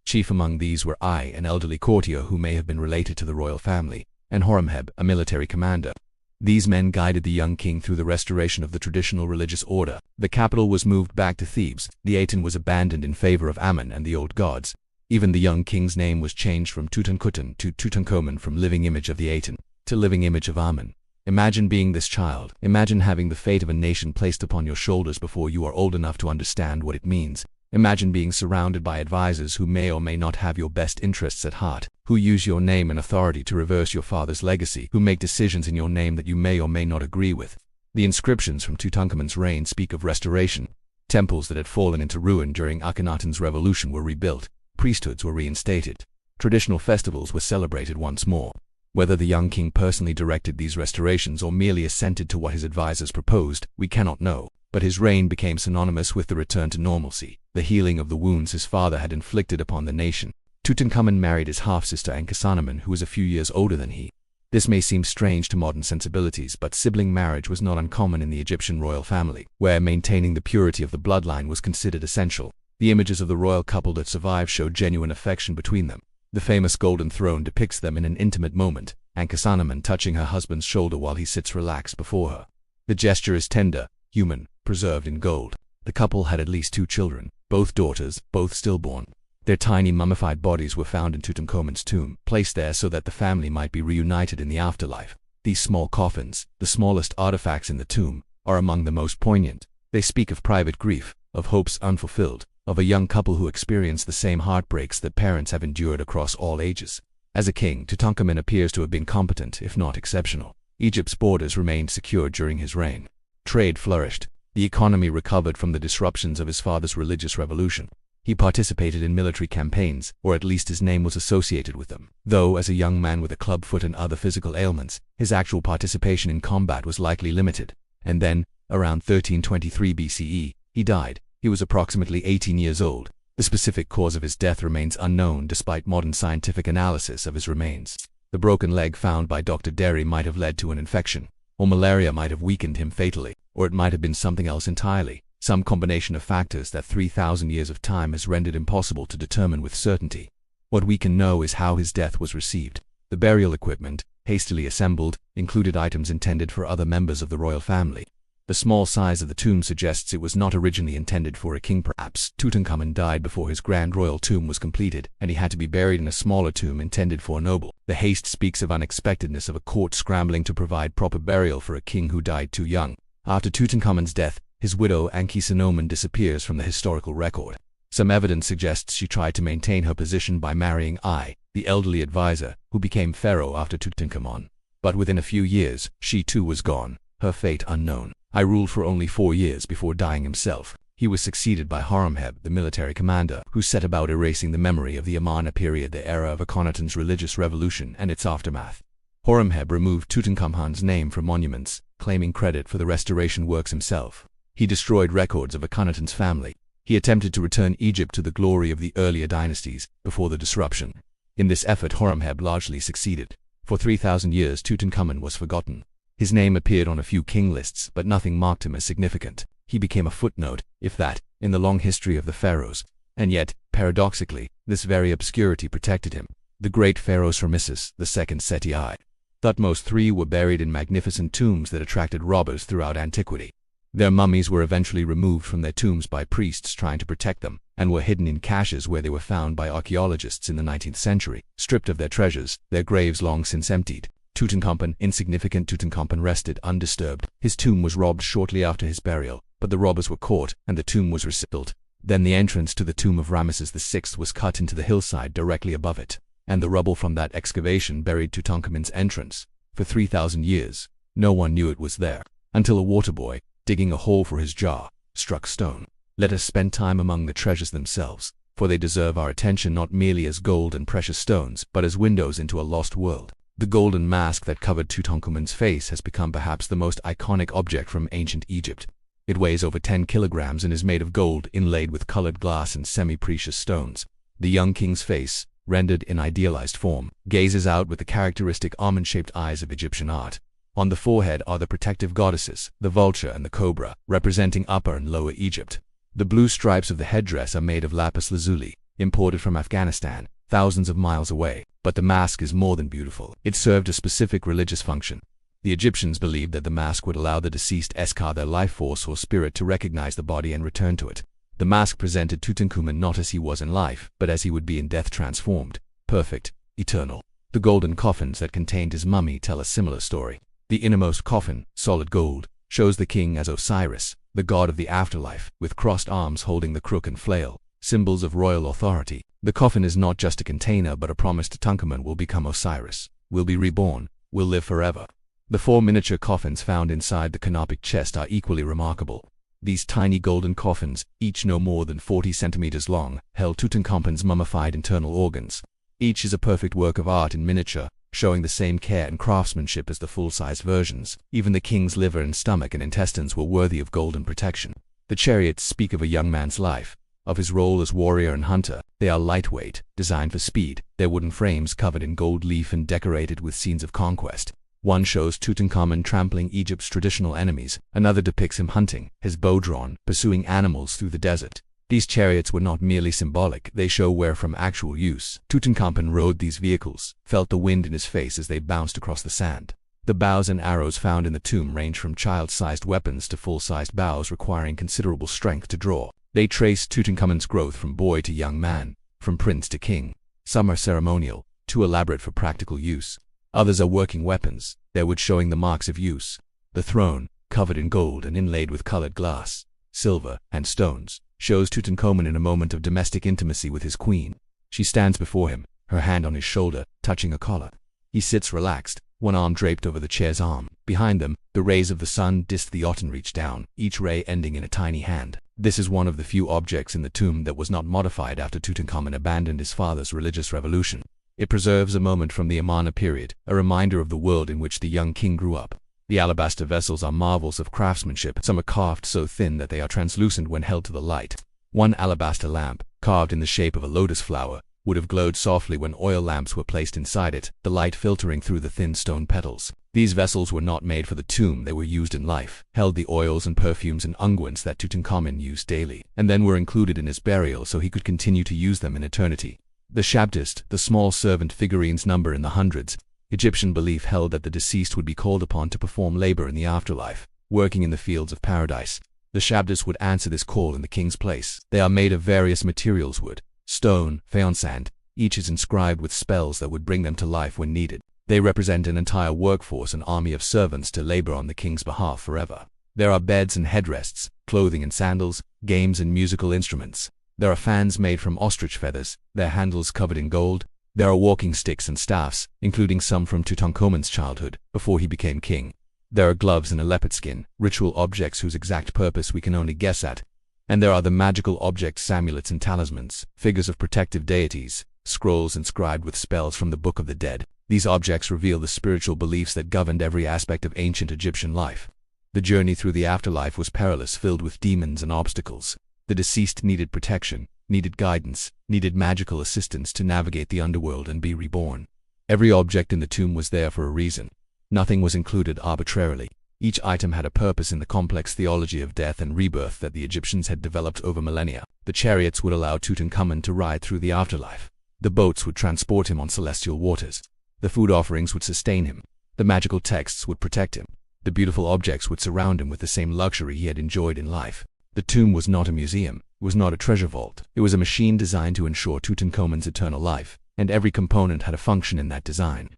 Chief among these were an elderly courtier who may have been related to the royal family, and Horemheb, a military commander. These men guided the young king through the restoration of the traditional religious order. The capital was moved back to Thebes. The Aten was abandoned in favor of Amun and the old gods. Even the young king's name was changed from Tutankhamun to Tutankhamun, from living image of the Aten to living image of Amun. Imagine being this child. Imagine having the fate of a nation placed upon your shoulders before you are old enough to understand what it means. Imagine being surrounded by advisors who may or may not have your best interests at heart, who use your name and authority to reverse your father's legacy, who make decisions in your name that you may or may not agree with. The inscriptions from Tutankhamun's reign speak of restoration. Temples that had fallen into ruin during Akhenaten's revolution were rebuilt. Priesthoods were reinstated. Traditional festivals were celebrated once more. Whether the young king personally directed these restorations or merely assented to what his advisors proposed, we cannot know. but his reign became synonymous with the return to normalcy, the healing of the wounds his father had inflicted upon the nation. Tutankhamun married his half-sister Ankhesenamun, who was a few years older than he. This may seem strange to modern sensibilities, but sibling marriage was not uncommon in the Egyptian royal family, where maintaining the purity of the bloodline was considered essential. The images of the royal couple that survive show genuine affection between them. The famous golden throne depicts them in an intimate moment, Ankhesenamun touching her husband's shoulder while he sits relaxed before her. The gesture is tender, human, preserved in gold. The couple had at least 2 children, both daughters, both stillborn. Their tiny mummified bodies were found in Tutankhamun's tomb, placed there so that the family might be reunited in the afterlife. These small coffins, the smallest artifacts in the tomb, are among the most poignant. They speak of private grief, of hopes unfulfilled, of a young couple who experience the same heartbreaks that parents have endured across all ages. As a king, Tutankhamun appears to have been competent, if not exceptional. Egypt's borders remained secure during his reign. Trade flourished. The economy recovered from the disruptions of his father's religious revolution. He participated in military campaigns, or at least his name was associated with them. Though, as a young man with a club foot and other physical ailments, his actual participation in combat was likely limited. And then, around 1323 BCE, he died. He was approximately 18 years old. The specific cause of his death remains unknown despite modern scientific analysis of his remains. The broken leg found by Dr. Derry might have led to an infection, or malaria might have weakened him fatally, or it might have been something else entirely. Some combination of factors that 3,000 years of time has rendered impossible to determine with certainty. What we can know is how his death was received. The burial equipment, hastily assembled, included items intended for other members of the royal family. The small size of the tomb suggests it was not originally intended for a king. Perhaps Tutankhamun died before his grand royal tomb was completed, and he had to be buried in a smaller tomb intended for a noble. The haste speaks of unexpectedness of a court scrambling to provide proper burial for a king who died too young. After Tutankhamun's death, his widow Ankhesenamun disappears from the historical record. Some evidence suggests she tried to maintain her position by marrying I, the elderly advisor, who became pharaoh after Tutankhamun. But within a few years, she too was gone, her fate unknown. I ruled for only 4 years before dying himself. He was succeeded by Horemheb, the military commander, who set about erasing the memory of the Amarna period, the era of Akhenaten's religious revolution and its aftermath. Horemheb removed Tutankhamun's name from monuments, claiming credit for the restoration works himself. He destroyed records of Akhenaten's family. He attempted to return Egypt to the glory of the earlier dynasties, before the disruption. In this effort, Horemheb largely succeeded. For 3,000 years, Tutankhamun was forgotten. His name appeared on a few king lists, but nothing marked him as significant. He became a footnote, if that, in the long history of the pharaohs. And yet, paradoxically, this very obscurity protected him. The great pharaohs Ramesses II Seti I, Thutmose III were buried in magnificent tombs that attracted robbers throughout antiquity. Their mummies were eventually removed from their tombs by priests trying to protect them, and were hidden in caches where they were found by archaeologists in the 19th century. Stripped of their treasures, their graves long since emptied. Insignificant Tutankhamun rested undisturbed. His tomb was robbed shortly after his burial, but the robbers were caught, and the tomb was resealed. Then the entrance to the tomb of Ramesses VI was cut into the hillside directly above it, and the rubble from that excavation buried Tutankhamun's entrance. For 3,000 years, no one knew it was there, until a water boy, digging a hole for his jar, struck stone. Let us spend time among the treasures themselves, for they deserve our attention not merely as gold and precious stones, but as windows into a lost world. The golden mask that covered Tutankhamun's face has become perhaps the most iconic object from ancient Egypt. It weighs over 10 kilograms and is made of gold inlaid with colored glass and semi-precious stones. The young king's face, rendered in idealized form, gazes out with the characteristic almond-shaped eyes of Egyptian art. On the forehead are the protective goddesses, the vulture and the cobra, representing Upper and Lower Egypt. The blue stripes of the headdress are made of lapis lazuli, imported from Afghanistan, thousands of miles away. But the mask is more than beautiful. It served a specific religious function. The Egyptians believed that the mask would allow the deceased their life force or spirit to recognize the body and return to it. The mask presented Tutankhamun not as he was in life, but as he would be in death, transformed, perfect, eternal. The golden coffins that contained his mummy tell a similar story. The innermost coffin, solid gold, shows the king as Osiris, the god of the afterlife, with crossed arms holding the crook and flail, symbols of royal authority. The coffin is not just a container but a promise Tutankhamun will become Osiris, will be reborn, will live forever. The 4 miniature coffins found inside the canopic chest are equally remarkable. These tiny golden coffins, each no more than 40 centimeters long, held Tutankhamun's mummified internal organs. Each is a perfect work of art in miniature, showing the same care and craftsmanship as the full-sized versions. Even the king's liver and stomach and intestines were worthy of golden protection. The chariots speak of a young man's life, of his role as warrior and hunter. They are lightweight, designed for speed, their wooden frames covered in gold leaf and decorated with scenes of conquest. One shows Tutankhamun trampling Egypt's traditional enemies, another depicts him hunting, his bow drawn, pursuing animals through the desert. These chariots were not merely symbolic, they show where from actual use. Tutankhamun rode these vehicles, felt the wind in his face as they bounced across the sand. The bows and arrows found in the tomb range from child-sized weapons to full-sized bows requiring considerable strength to draw. They trace Tutankhamun's growth from boy to young man, from prince to king. Some are ceremonial, too elaborate for practical use. Others are working weapons, their wood showing the marks of use. The throne, covered in gold and inlaid with colored glass, silver, and stones, shows Tutankhamun in a moment of domestic intimacy with his queen. She stands before him, her hand on his shoulder, touching a collar. He sits relaxed, one arm draped over the chair's arm. Behind them, the rays of the sun disk the autumn reach down, each ray ending in a tiny hand. This is one of the few objects in the tomb that was not modified after Tutankhamun abandoned his father's religious revolution. It preserves a moment from the Amarna period, a reminder of the world in which the young king grew up. The alabaster vessels are marvels of craftsmanship. Some are carved so thin that they are translucent when held to the light. One alabaster lamp, carved in the shape of a lotus flower, would have glowed softly when oil lamps were placed inside it, the light filtering through the thin stone petals. These vessels were not made for the tomb, they were used in life, held the oils and perfumes and unguents that Tutankhamun used daily, and then were included in his burial so he could continue to use them in eternity. The shabdist, the small servant figurines number in the hundreds. Egyptian belief held that the deceased would be called upon to perform labor in the afterlife, working in the fields of paradise. The shabdist would answer this call in the king's place. They are made of various materials: wood, stone, faience sand. Each is inscribed with spells that would bring them to life when needed. They represent an entire workforce, an army of servants to labor on the king's behalf forever. There are beds and headrests, clothing and sandals, games and musical instruments. There are fans made from ostrich feathers, their handles covered in gold. There are walking sticks and staffs, including some from Tutankhamun's childhood, before he became king. There are gloves in a leopard skin, ritual objects whose exact purpose we can only guess at. And there are the magical objects, amulets and talismans, figures of protective deities, scrolls inscribed with spells from the Book of the Dead. These objects reveal the spiritual beliefs that governed every aspect of ancient Egyptian life. The journey through the afterlife was perilous, filled with demons and obstacles. The deceased needed protection, needed guidance, needed magical assistance to navigate the underworld and be reborn. Every object in the tomb was there for a reason. Nothing was included arbitrarily. Each item had a purpose in the complex theology of death and rebirth that the Egyptians had developed over millennia. The chariots would allow Tutankhamun to ride through the afterlife. The boats would transport him on celestial waters. The food offerings would sustain him. The magical texts would protect him. The beautiful objects would surround him with the same luxury he had enjoyed in life. The tomb was not a museum, it was not a treasure vault. It was a machine designed to ensure Tutankhamun's eternal life, and every component had a function in that design.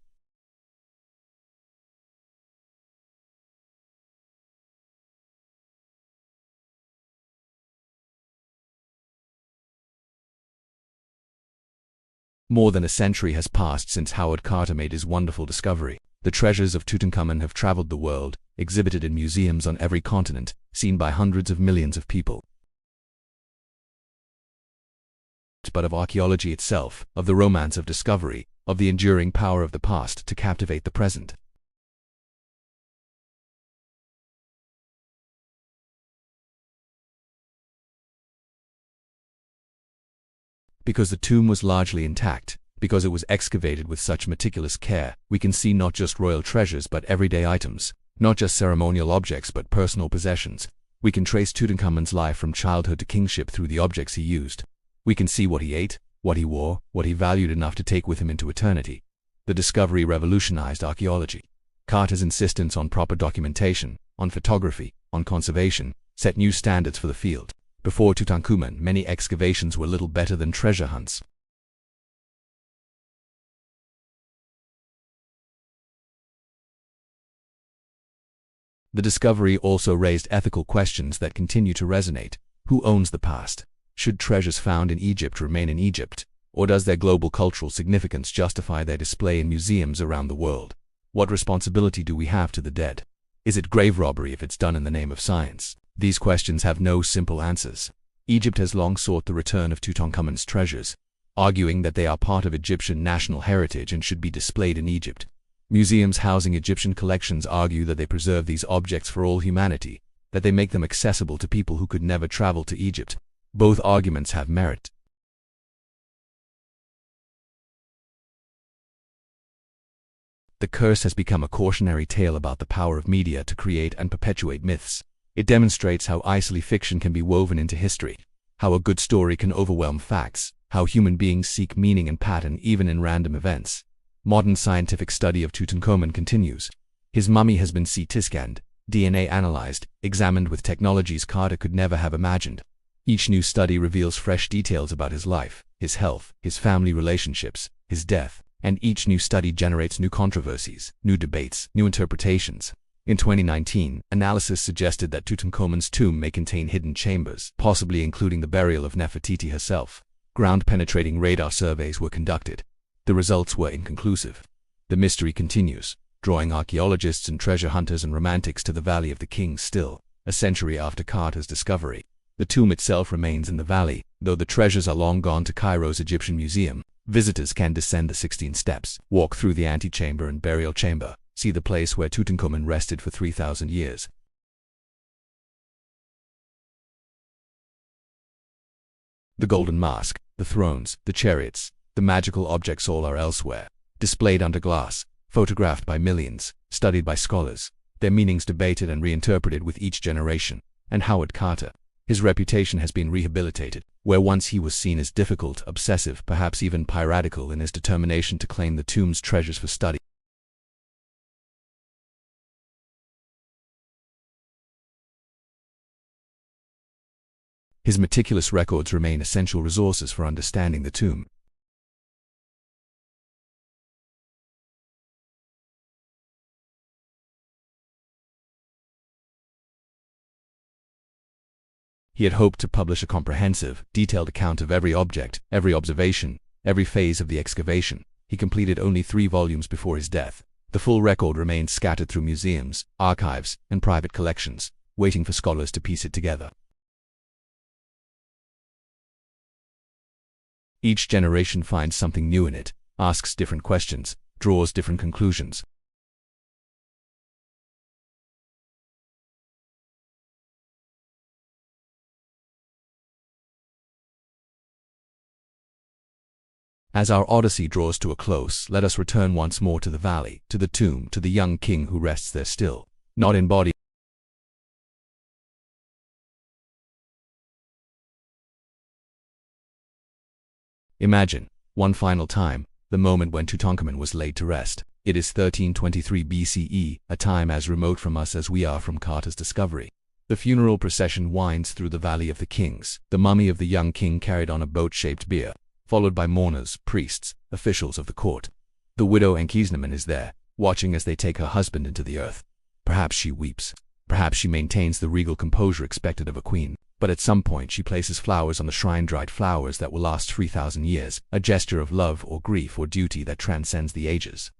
More than a century has passed since Howard Carter made his wonderful discovery. The treasures of Tutankhamun have traveled the world, exhibited in museums on every continent, seen by hundreds of millions of people. But of archaeology itself, of the romance of discovery, of the enduring power of the past to captivate the present. Because the tomb was largely intact, because it was excavated with such meticulous care, we can see not just royal treasures but everyday items, not just ceremonial objects but personal possessions. We can trace Tutankhamun's life from childhood to kingship through the objects he used. We can see what he ate, what he wore, what he valued enough to take with him into eternity. The discovery revolutionized archaeology. Carter's insistence on proper documentation, on photography, on conservation, set new standards for the field. Before Tutankhamun, many excavations were little better than treasure hunts. The discovery also raised ethical questions that continue to resonate. Who owns the past? Should treasures found in Egypt remain in Egypt, or does their global cultural significance justify their display in museums around the world? What responsibility do we have to the dead? Is it grave robbery if it's done in the name of science? These questions have no simple answers. Egypt has long sought the return of Tutankhamun's treasures. arguing that they are part of Egyptian national heritage and should be displayed in Egypt. Museums housing Egyptian collections argue that they preserve these objects for all humanity, that they make them accessible to people who could never travel to Egypt. Both arguments have merit. The curse has become a cautionary tale about the power of media to create and perpetuate myths. It demonstrates how easily fiction can be woven into history, how a good story can overwhelm facts, how human beings seek meaning and pattern even in random events. Modern scientific study of Tutankhamun continues. His mummy has been CT scanned, DNA analyzed, examined with technologies Carter could never have imagined. Each new study reveals fresh details about his life, his health, his family relationships, his death, and each new study generates new controversies, new debates, new interpretations. In 2019, analysis suggested that Tutankhamun's tomb may contain hidden chambers, possibly including the burial of Nefertiti herself. Ground-penetrating radar surveys were conducted. The results were inconclusive. The mystery continues, drawing archaeologists and treasure hunters and romantics to the Valley of the Kings still, a century after Carter's discovery. The tomb itself remains in the valley, though the treasures are long gone to Cairo's Egyptian Museum. Visitors can descend the 16 steps, walk through the antechamber and burial chamber, see the place where Tutankhamun rested for 3,000 years. The golden mask, the thrones, the chariots, the magical objects all are elsewhere, displayed under glass, photographed by millions, studied by scholars, their meanings debated and reinterpreted with each generation. And Howard Carter, his reputation has been rehabilitated, where once he was seen as difficult, obsessive, perhaps even piratical in his determination to claim the tomb's treasures for study. His meticulous records remain essential resources for understanding the tomb. He had hoped to publish a comprehensive, detailed account of every object, every observation, every phase of the excavation. He completed only 3 volumes before his death. The full record remains scattered through museums, archives, and private collections, waiting for scholars to piece it together. Each generation finds something new in it, asks different questions, draws different conclusions. As our odyssey draws to a close, let us return once more to the valley, to the tomb, to the young king who rests there still, not in body. Imagine, one final time, the moment when Tutankhamun was laid to rest. It is 1323 BCE, a time as remote from us as we are from Carter's discovery. The funeral procession winds through the Valley of the Kings, the mummy of the young king carried on a boat-shaped bier, followed by mourners, priests, officials of the court. The widow Ankhesenamun is there, watching as they take her husband into the earth. Perhaps she weeps. Perhaps she maintains the regal composure expected of a queen. But at some point she places flowers on the shrine, dried flowers that will last 3,000 years, a gesture of love or grief or duty that transcends the ages.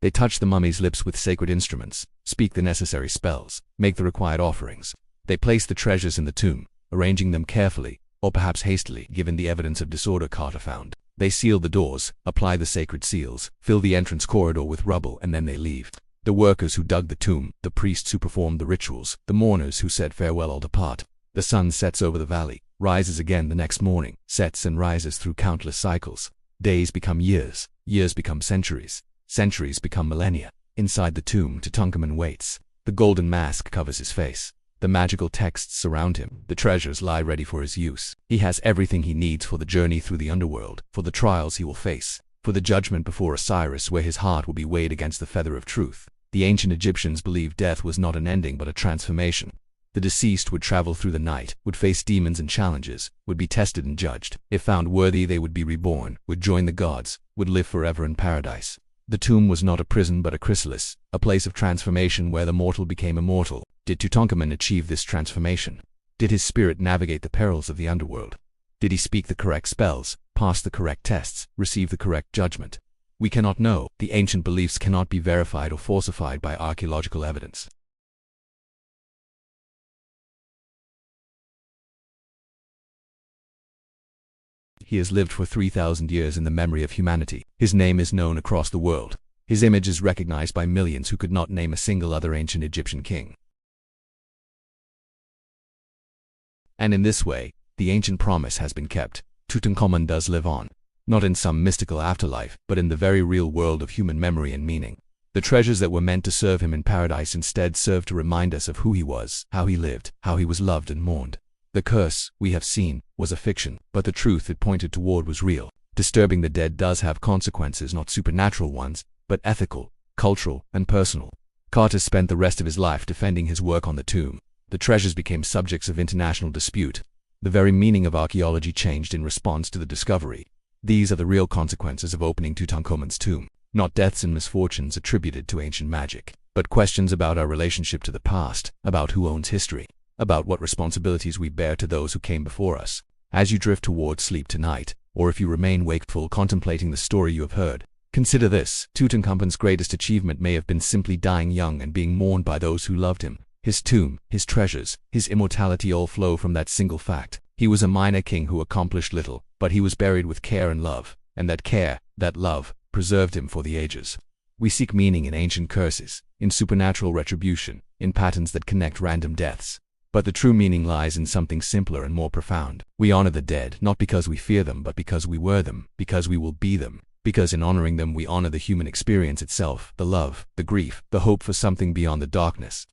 They touch the mummy's lips with sacred instruments, speak the necessary spells, make the required offerings. They place the treasures in the tomb, arranging them carefully, or perhaps hastily, given the evidence of disorder Carter found. They seal the doors, apply the sacred seals, fill the entrance corridor with rubble, and then they leave. The workers who dug the tomb, the priests who performed the rituals, the mourners who said farewell all depart. The sun sets over the valley, rises again the next morning, sets and rises through countless cycles. Days become years, years become centuries. Centuries become millennia. Inside the tomb, Tutankhamun waits. The golden mask covers his face. The magical texts surround him. The treasures lie ready for his use. He has everything he needs for the journey through the underworld, for the trials he will face, for the judgment before Osiris where his heart will be weighed against the feather of truth. The ancient Egyptians believed death was not an ending but a transformation. The deceased would travel through the night, would face demons and challenges, would be tested and judged. If found worthy, they would be reborn, would join the gods, would live forever in paradise. The tomb was not a prison but a chrysalis, a place of transformation where the mortal became immortal. Did Tutankhamun achieve this transformation? Did his spirit navigate the perils of the underworld? Did he speak the correct spells, pass the correct tests, receive the correct judgment? We cannot know. The ancient beliefs cannot be verified or falsified by archaeological evidence. he has lived for 3,000 years in the memory of humanity. His name is known across the world. His image is recognized by millions who could not name a single other ancient Egyptian king. And in this way, the ancient promise has been kept. Tutankhamun does live on, not in some mystical afterlife, but in the very real world of human memory and meaning. The treasures that were meant to serve him in paradise instead serve to remind us of who he was, how he lived, how he was loved and mourned. The curse, we have seen, was a fiction, but the truth it pointed toward was real. Disturbing the dead does have consequences, not supernatural ones, but ethical, cultural, and personal. Carter spent the rest of his life defending his work on the tomb. The treasures became subjects of international dispute. The very meaning of archaeology changed in response to the discovery. These are the real consequences of opening Tutankhamun's tomb. Not deaths and misfortunes attributed to ancient magic, but questions about our relationship to the past, about who owns history, about what responsibilities we bear to those who came before us. As you drift toward sleep tonight, or if you remain wakeful contemplating the story you have heard, consider this: Tutankhamun's greatest achievement may have been simply dying young and being mourned by those who loved him. His tomb, his treasures, his immortality all flow from that single fact. He was a minor king who accomplished little, but he was buried with care and love, and that care, that love, preserved him for the ages. We seek meaning in ancient curses, in supernatural retribution, in patterns that connect random deaths. But the true meaning lies in something simpler and more profound. We honor the dead, not because we fear them, but because we were them, because we will be them, because in honoring them we honor the human experience itself, the love, the grief, the hope for something beyond the darkness.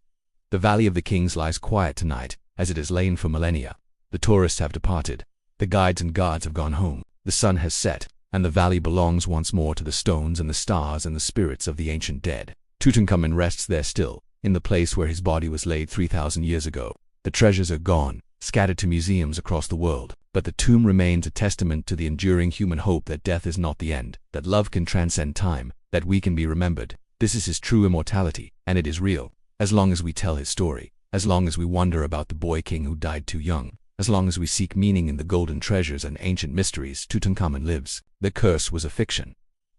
The Valley of the Kings lies quiet tonight, as it has lain for millennia. The tourists have departed. The guides and guards have gone home. The sun has set, and the valley belongs once more to the stones and the stars and the spirits of the ancient dead. Tutankhamun rests there still, in the place where his body was laid 3,000 years ago. The treasures are gone, scattered to museums across the world, but the tomb remains a testament to the enduring human hope that death is not the end, that love can transcend time, that we can be remembered. This is his true immortality, and it is real. As long as we tell his story, as long as we wonder about the boy king who died too young, as long as we seek meaning in the golden treasures and ancient mysteries, Tutankhamun lives. The curse was a fiction,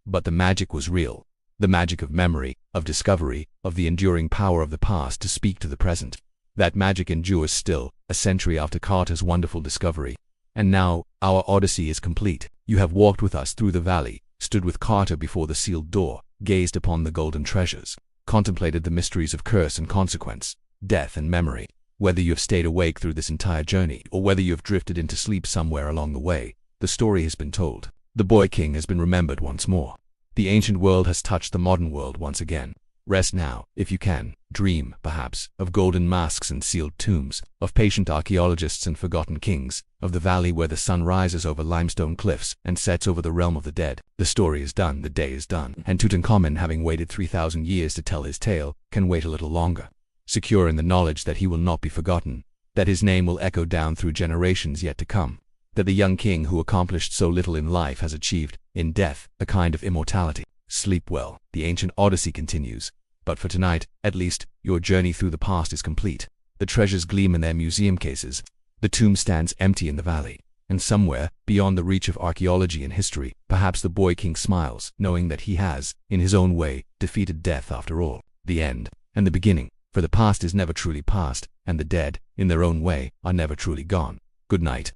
but the magic was real. The magic of memory, of discovery, of the enduring power of the past to speak to the present. That magic endures still, a century after Carter's wonderful discovery. And now, our odyssey is complete. You have walked with us through the valley, stood with Carter before the sealed door, gazed upon the golden treasures, contemplated the mysteries of curse and consequence, death and memory. Whether you have stayed awake through this entire journey, or whether you have drifted into sleep somewhere along the way, the story has been told. The boy king has been remembered once more. The ancient world has touched the modern world once again. Rest now, if you can. Dream, perhaps, of golden masks and sealed tombs, of patient archaeologists and forgotten kings, of the valley where the sun rises over limestone cliffs and sets over the realm of the dead. The story is done, the day is done, and Tutankhamun, having waited 3,000 years to tell his tale, can wait a little longer, secure in the knowledge that he will not be forgotten, that his name will echo down through generations yet to come, that the young king who accomplished so little in life has achieved, in death, a kind of immortality. Sleep well. The ancient Odyssey continues. But for tonight, at least, your journey through the past is complete. The treasures gleam in their museum cases. The tomb stands empty in the valley. And somewhere, beyond the reach of archaeology and history, perhaps the boy king smiles, knowing that he has, in his own way, defeated death after all. The end, and the beginning, for the past is never truly past, and the dead, in their own way, are never truly gone. Good night.